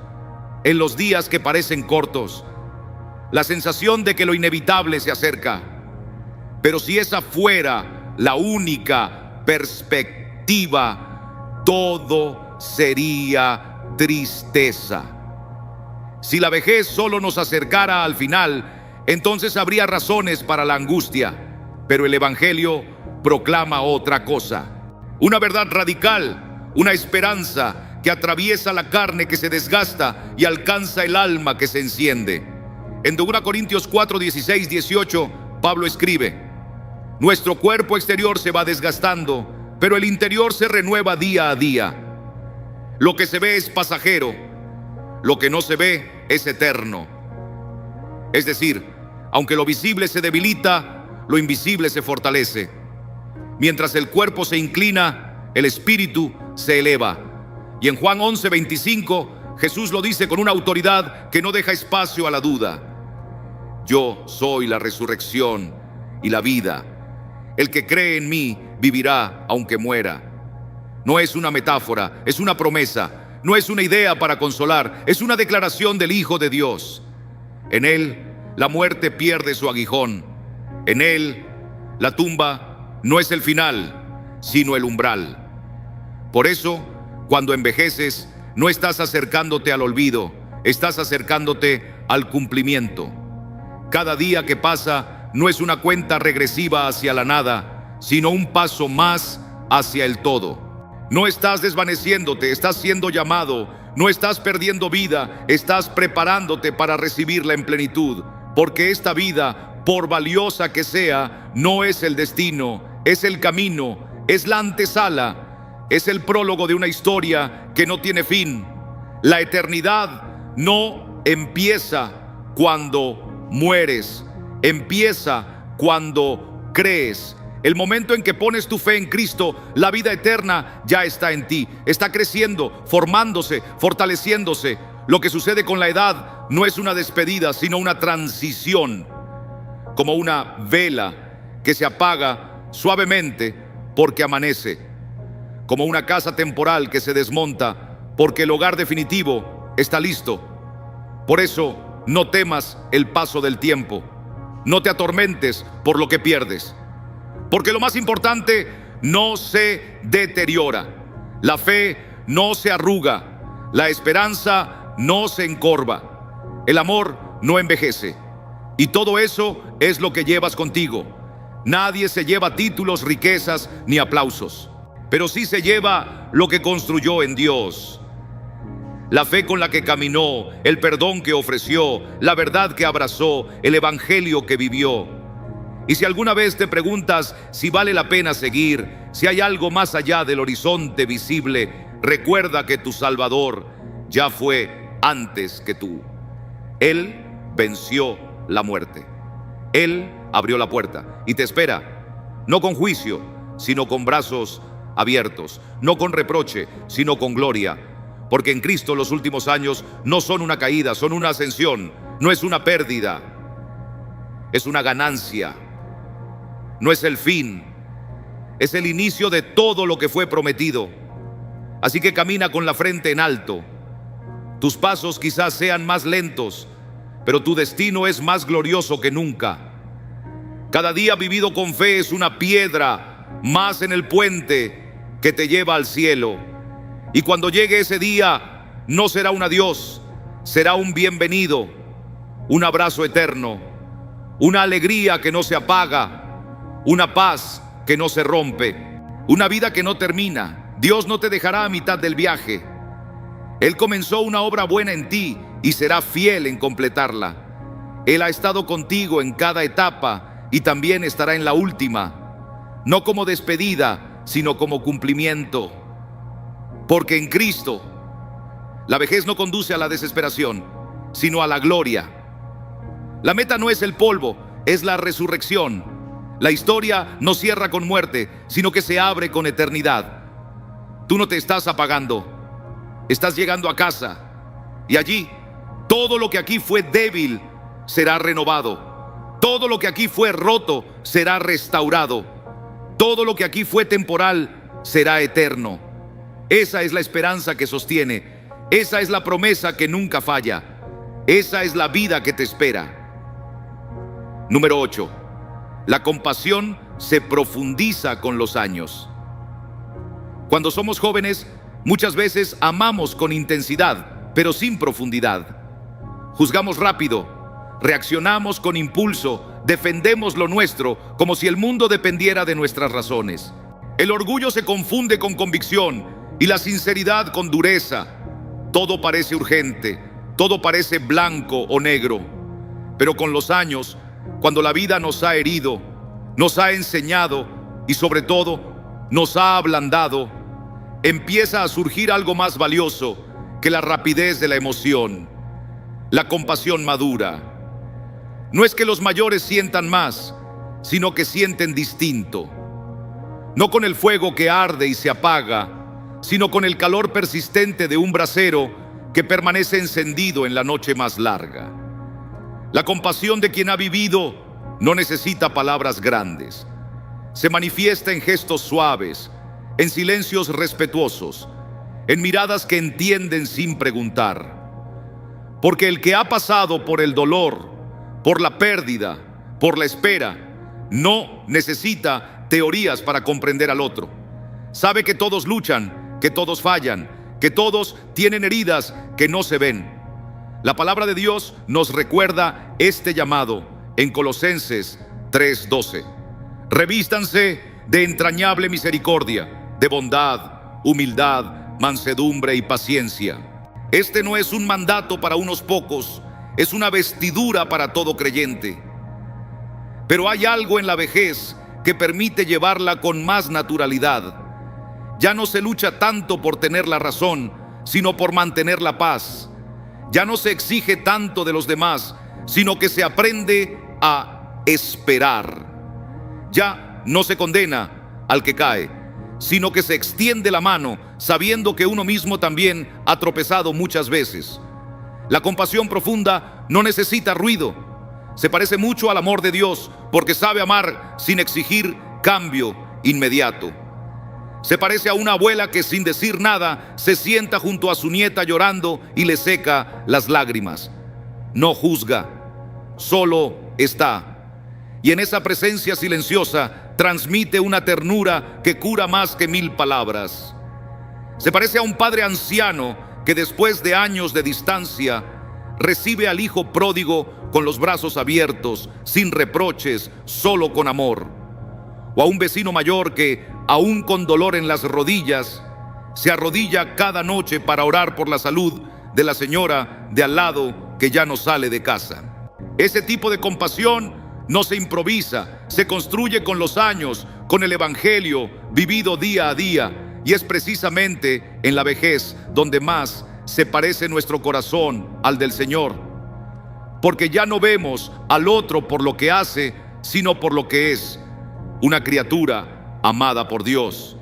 en los días que parecen cortos, la sensación de que lo inevitable se acerca. Pero si esa fuera la única perspectiva, todo sería tristeza. Si la vejez solo nos acercara al final, entonces habría razones para la angustia. Pero el Evangelio proclama otra cosa, una verdad radical, una esperanza que atraviesa la carne que se desgasta y alcanza el alma que se enciende. En 2 Corintios 4, 16, 18, Pablo escribe: nuestro cuerpo exterior se va desgastando, pero el interior se renueva día a día. Lo que se ve es pasajero, lo que no se ve es eterno. Es decir, aunque lo visible se debilita, lo invisible se fortalece. Mientras el cuerpo se inclina, el espíritu se eleva. Y en Juan 11, 25, Jesús lo dice con una autoridad que no deja espacio a la duda: yo soy la resurrección y la vida. El que cree en mí vivirá aunque muera. No es una metáfora, es una promesa. No es una idea para consolar, es una declaración del Hijo de Dios. En Él la muerte pierde su aguijón. En Él la tumba no es el final, sino el umbral. Por eso, cuando envejeces, no estás acercándote al olvido, estás acercándote al cumplimiento. Cada día que pasa no es una cuenta regresiva hacia la nada, sino un paso más hacia el todo. No estás desvaneciéndote, estás siendo llamado. No estás perdiendo vida, estás preparándote para recibirla en plenitud. Porque esta vida, por valiosa que sea, no es el destino, es el camino, es la antesala, es el prólogo de una historia que no tiene fin. La eternidad no empieza cuando mueres, empieza cuando crees. El momento en que pones tu fe en Cristo, la vida eterna ya está en ti. Está creciendo, formándose, fortaleciéndose. Lo que sucede con la edad no es una despedida, sino una transición. Como una vela que se apaga suavemente porque amanece. Como una casa temporal que se desmonta porque el hogar definitivo está listo. Por eso, no temas el paso del tiempo. No te atormentes por lo que pierdes. Porque lo más importante no se deteriora. La fe no se arruga. La esperanza no se encorva. El amor no envejece. Y todo eso es lo que llevas contigo. Nadie se lleva títulos, riquezas ni aplausos. Pero sí se lleva lo que construyó en Dios. La fe con la que caminó, el perdón que ofreció, la verdad que abrazó, el evangelio que vivió. Y si alguna vez te preguntas si vale la pena seguir, si hay algo más allá del horizonte visible, recuerda que tu Salvador ya fue antes que tú. Él venció la muerte. Él abrió la puerta y te espera, no con juicio, sino con brazos abiertos, no con reproche, sino con gloria. Porque en Cristo los últimos años no son una caída, son una ascensión. No es una pérdida, es una ganancia. No es el fin, es el inicio de todo lo que fue prometido. Así que camina con la frente en alto. Tus pasos quizás sean más lentos, pero tu destino es más glorioso que nunca. Cada día vivido con fe es una piedra más en el puente que te lleva al cielo. Y cuando llegue ese día, no será un adiós, será un bienvenido, un abrazo eterno, una alegría que no se apaga, una paz que no se rompe, una vida que no termina. Dios no te dejará a mitad del viaje. Él comenzó una obra buena en ti y será fiel en completarla. Él ha estado contigo en cada etapa y también estará en la última, no como despedida, sino como cumplimiento. Porque en Cristo la vejez no conduce a la desesperación, sino a la gloria. La meta no es el polvo, es la resurrección. La historia no cierra con muerte, sino que se abre con eternidad. Tú no te estás apagando, estás llegando a casa. Y allí, todo lo que aquí fue débil será renovado. Todo lo que aquí fue roto será restaurado. Todo lo que aquí fue temporal será eterno. Esa es la esperanza que sostiene. Esa es la promesa que nunca falla. Esa es la vida que te espera. Número 8. La compasión se profundiza con los años. Cuando somos jóvenes, muchas veces amamos con intensidad, pero sin profundidad. Juzgamos rápido, reaccionamos con impulso, defendemos lo nuestro como si el mundo dependiera de nuestras razones. El orgullo se confunde con convicción y la sinceridad con dureza. Todo parece urgente, todo parece blanco o negro. Pero con los años, cuando la vida nos ha herido, nos ha enseñado y sobre todo nos ha ablandado, empieza a surgir algo más valioso que la rapidez de la emoción, la compasión madura. No es que los mayores sientan más, sino que sienten distinto. No con el fuego que arde y se apaga, sino con el calor persistente de un brasero que permanece encendido en la noche más larga. La compasión de quien ha vivido no necesita palabras grandes. Se manifiesta en gestos suaves, en silencios respetuosos, en miradas que entienden sin preguntar. Porque el que ha pasado por el dolor, por la pérdida, por la espera, no necesita teorías para comprender al otro. Sabe que todos luchan, que todos fallan, que todos tienen heridas que no se ven. La palabra de Dios nos recuerda este llamado en Colosenses 3:12. Revístanse de entrañable misericordia, de bondad, humildad, mansedumbre y paciencia. Este no es un mandato para unos pocos, es una vestidura para todo creyente. Pero hay algo en la vejez que permite llevarla con más naturalidad. Ya no se lucha tanto por tener la razón, sino por mantener la paz. Ya no se exige tanto de los demás, sino que se aprende a esperar. Ya no se condena al que cae, sino que se extiende la mano, sabiendo que uno mismo también ha tropezado muchas veces. La compasión profunda no necesita ruido. Se parece mucho al amor de Dios, porque sabe amar sin exigir cambio inmediato. Se parece a una abuela que sin decir nada se sienta junto a su nieta llorando y le seca las lágrimas. No juzga, solo está. Y en esa presencia silenciosa transmite una ternura que cura más que 1000 palabras. Se parece a un padre anciano que después de años de distancia recibe al hijo pródigo con los brazos abiertos, sin reproches, solo con amor. O a un vecino mayor que, aún con dolor en las rodillas, se arrodilla cada noche para orar por la salud de la señora de al lado que ya no sale de casa. Ese tipo de compasión no se improvisa, se construye con los años, con el evangelio vivido día a día, y es precisamente en la vejez donde más se parece nuestro corazón al del Señor, porque ya no vemos al otro por lo que hace, sino por lo que es, una criatura amada por Dios.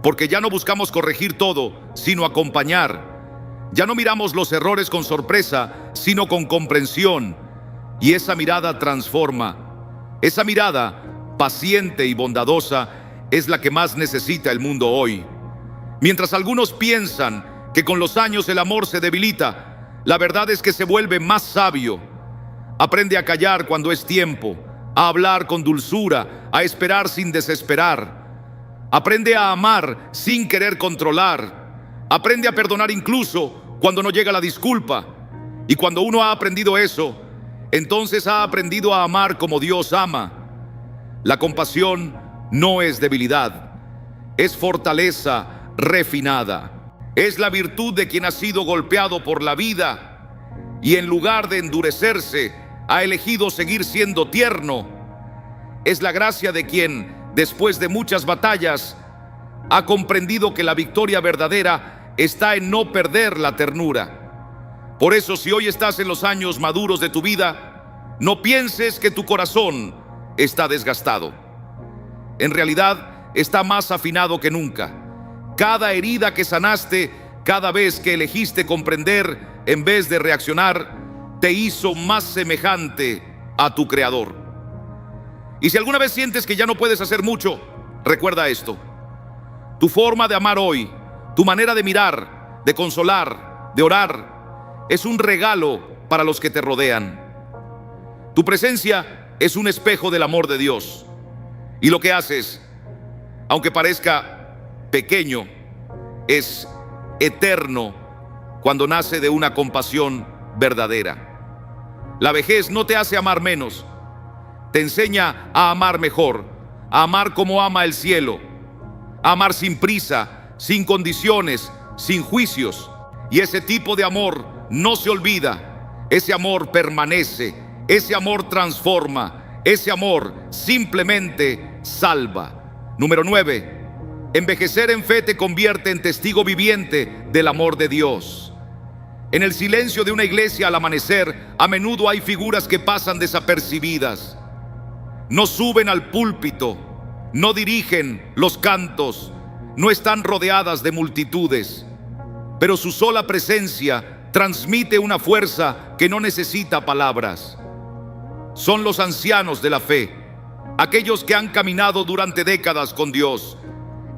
Porque ya no buscamos corregir todo, sino acompañar. Ya no miramos los errores con sorpresa, sino con comprensión. Y esa mirada transforma. Esa mirada paciente y bondadosa es la que más necesita el mundo hoy. Mientras algunos piensan que con los años el amor se debilita, la verdad es que se vuelve más sabio. Aprende a callar cuando es tiempo, a hablar con dulzura, a esperar sin desesperar. Aprende a amar sin querer controlar. Aprende a perdonar incluso cuando no llega la disculpa. Y cuando uno ha aprendido eso, entonces ha aprendido a amar como Dios ama. La compasión no es debilidad, es fortaleza refinada. Es la virtud de quien ha sido golpeado por la vida y en lugar de endurecerse, ha elegido seguir siendo tierno. Es la gracia de quien, después de muchas batallas, ha comprendido que la victoria verdadera está en no perder la ternura. Por eso, si hoy estás en los años maduros de tu vida, no pienses que tu corazón está desgastado. En realidad, está más afinado que nunca. Cada herida que sanaste, cada vez que elegiste comprender en vez de reaccionar, te hizo más semejante a tu Creador. Y si alguna vez sientes que ya no puedes hacer mucho, recuerda esto: tu forma de amar hoy, tu manera de mirar, de consolar, de orar, es un regalo para los que te rodean. Tu presencia es un espejo del amor de Dios. Y lo que haces, aunque parezca pequeño, es eterno cuando nace de una compasión verdadera. La vejez no te hace amar menos, te enseña a amar mejor, a amar como ama el cielo, a amar sin prisa, sin condiciones, sin juicios. Y ese tipo de amor no se olvida, ese amor permanece, ese amor transforma, ese amor simplemente salva. Número 9. Envejecer en fe te convierte en testigo viviente del amor de Dios. En el silencio de una iglesia al amanecer, a menudo hay figuras que pasan desapercibidas. No suben al púlpito, no dirigen los cantos, no están rodeadas de multitudes, pero su sola presencia transmite una fuerza que no necesita palabras. Son los ancianos de la fe, aquellos que han caminado durante décadas con Dios,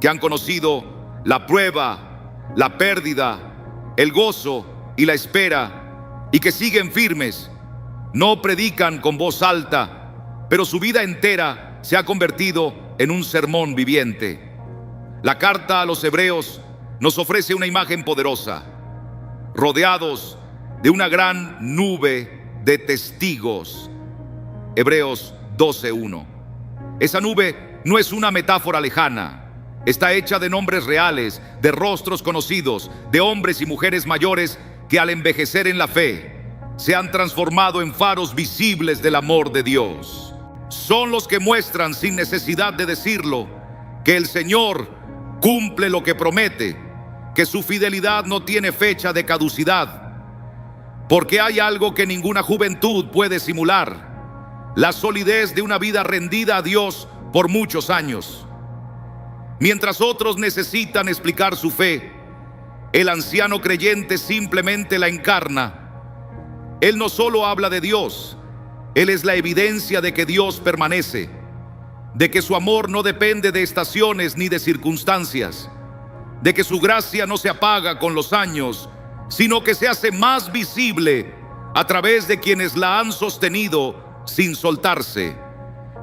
que han conocido la prueba, la pérdida, el gozo y la espera, y que siguen firmes. No predican con voz alta, pero su vida entera se ha convertido en un sermón viviente. La carta a los Hebreos nos ofrece una imagen poderosa. Rodeados de una gran nube de testigos. Hebreos 12:1. Esa nube no es una metáfora lejana. Está hecha de nombres reales, de rostros conocidos, de hombres y mujeres mayores que al envejecer en la fe se han transformado en faros visibles del amor de Dios. Son los que muestran, sin necesidad de decirlo, que el Señor cumple lo que promete, que su fidelidad no tiene fecha de caducidad, porque hay algo que ninguna juventud puede simular: la solidez de una vida rendida a Dios por muchos años. Mientras otros necesitan explicar su fe, el anciano creyente simplemente la encarna. Él no solo habla de Dios, Él es la evidencia de que Dios permanece, de que su amor no depende de estaciones ni de circunstancias, de que su gracia no se apaga con los años, sino que se hace más visible a través de quienes la han sostenido sin soltarse.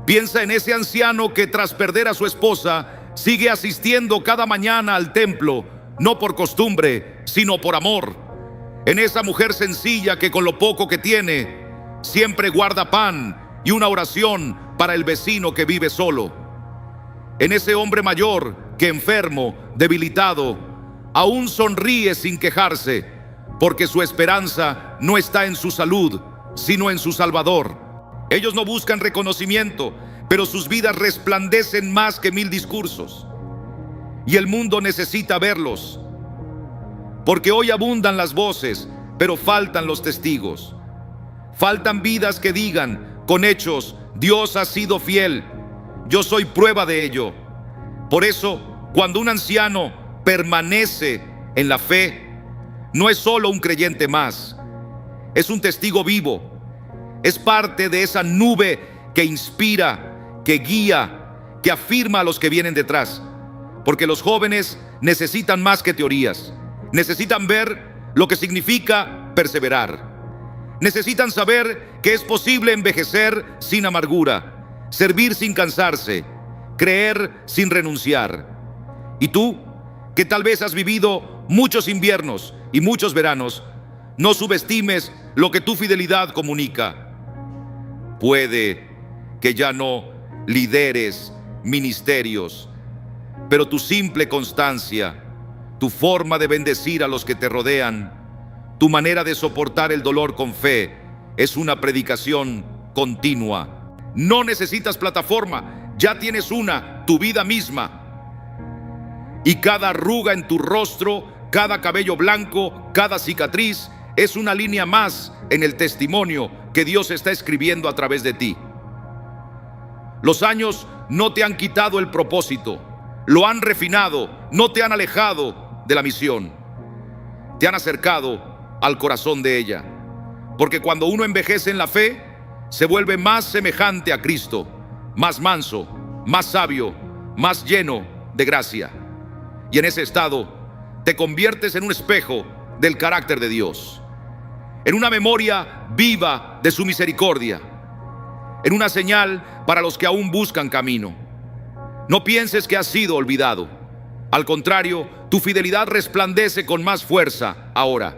Piensa en ese anciano que tras perder a su esposa sigue asistiendo cada mañana al templo, no por costumbre, sino por amor. En esa mujer sencilla que con lo poco que tiene siempre guarda pan y una oración para el vecino que vive solo. En ese hombre mayor que, enfermo, debilitado, aún sonríe sin quejarse, porque su esperanza no está en su salud, sino en su Salvador. Ellos no buscan reconocimiento, pero sus vidas resplandecen más que 1000 discursos. Y el mundo necesita verlos, porque hoy abundan las voces, pero faltan los testigos. Faltan vidas que digan con hechos: Dios ha sido fiel, yo soy prueba de ello. Por eso, cuando un anciano permanece en la fe, no es solo un creyente más, es un testigo vivo. Es parte de esa nube que inspira, que guía, que afirma a los que vienen detrás. Porque los jóvenes necesitan más que teorías. Necesitan ver lo que significa perseverar. Necesitan saber que es posible envejecer sin amargura, servir sin cansarse, creer sin renunciar. Y tú, que tal vez has vivido muchos inviernos y muchos veranos, no subestimes lo que tu fidelidad comunica. Puede que ya no lideres ministerios, pero tu simple constancia, tu forma de bendecir a los que te rodean, tu manera de soportar el dolor con fe, es una predicación continua. No necesitas plataforma, ya tienes una, tu vida misma. Y cada arruga en tu rostro, cada cabello blanco, cada cicatriz, es una línea más en el testimonio que Dios está escribiendo a través de ti. Los años no te han quitado el propósito, lo han refinado, no te han alejado de la misión, te han acercado al corazón de ella. Porque cuando uno envejece en la fe, se vuelve más semejante a Cristo, más manso, más sabio, más lleno de gracia. Y en ese estado te conviertes en un espejo del carácter de Dios, en una memoria viva de su misericordia, en una señal para los que aún buscan camino. No pienses que has sido olvidado. Al contrario, tu fidelidad resplandece con más fuerza ahora.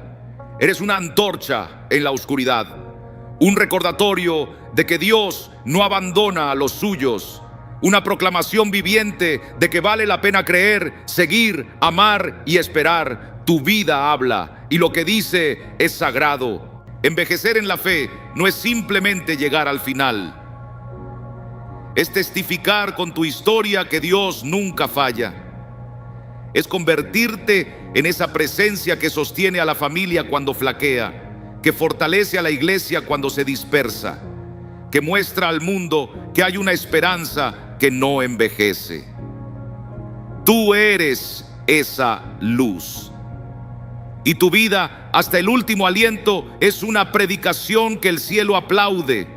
Eres una antorcha en la oscuridad, un recordatorio de que Dios no abandona a los suyos, una proclamación viviente de que vale la pena creer, seguir, amar y esperar. Tu vida habla y lo que dice es sagrado. Envejecer en la fe no es simplemente llegar al final, es testificar con tu historia que Dios nunca falla. Es convertirte en esa presencia que sostiene a la familia cuando flaquea, que fortalece a la iglesia cuando se dispersa, que muestra al mundo que hay una esperanza que no envejece. Tú eres esa luz. Y tu vida hasta el último aliento es una predicación que el cielo aplaude.